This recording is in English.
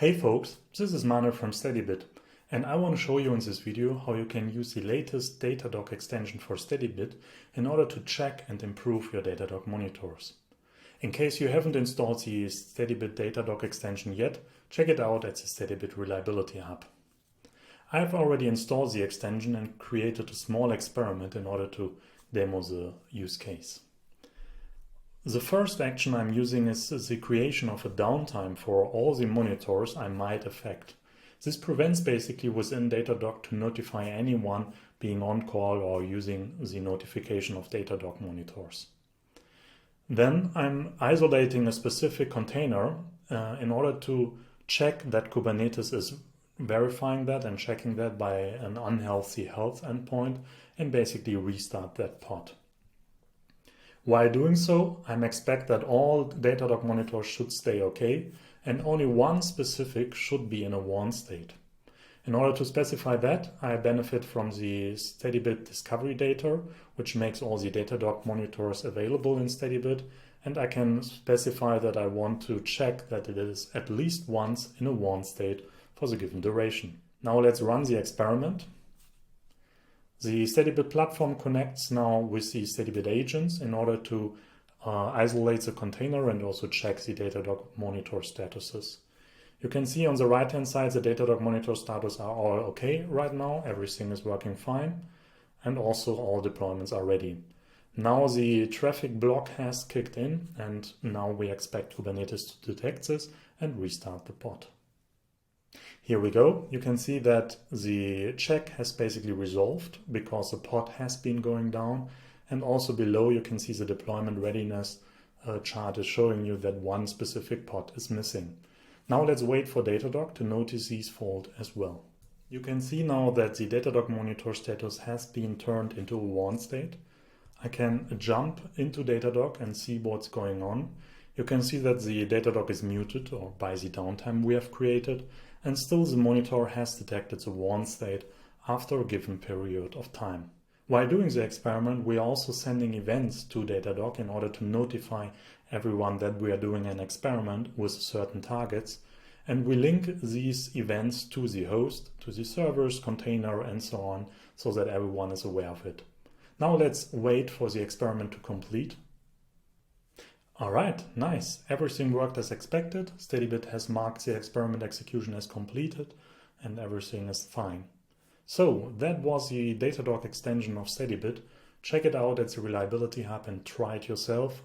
Hey folks, this is Manuel from Steadybit, and I want to show you in this video how you can use the latest Datadog extension for Steadybit in order to check and improve your Datadog monitors. In case you haven't installed the Steadybit Datadog extension yet, check it out at the Steadybit Reliability Hub. I have already installed the extension and created a small experiment in order to demo the use case. The first action I'm using is the creation of a downtime for all the monitors I might affect. This prevents basically within Datadog to notify anyone being on call or using the notification of Datadog monitors. Then I'm isolating a specific container in order to check that Kubernetes is verifying that and checking that by an unhealthy health endpoint and basically restart that pod. While doing so, I expect that all Datadog monitors should stay okay and only one specific should be in a warn state. In order to specify that, I benefit from the Steadybit discovery data, which makes all the Datadog monitors available in Steadybit, and I can specify that I want to check that it is at least once in a warn state for the given duration. Now let's run the experiment. The Steadybit platform connects now with the Steadybit agents in order to isolate the container and also check the Datadog monitor statuses. You can see on the right hand side the Datadog monitor status are all okay right now, everything is working fine, and also all deployments are ready. Now the traffic block has kicked in and now we expect Kubernetes to detect this and restart the pod. Here we go. You can see that the check has basically resolved because the pod has been going down, and also below you can see the deployment readiness chart is showing you that one specific pod is missing. Now let's wait for Datadog to notice these faults as well. You can see now that the Datadog monitor status has been turned into a warn state. I can jump into Datadog and see what's going on. You can see that the Datadog is muted or by the downtime we have created, and still the monitor has detected the warn state after a given period of time. While doing the experiment, we are also sending events to Datadog in order to notify everyone that we are doing an experiment with certain targets, and we link these events to the host, to the servers, container, and so on, so that everyone is aware of it. Now let's wait for the experiment to complete. Alright, nice. Everything worked as expected. Steadybit has marked the experiment execution as completed and everything is fine. So that was the Datadog extension of Steadybit. Check it out at the Reliability Hub and try it yourself.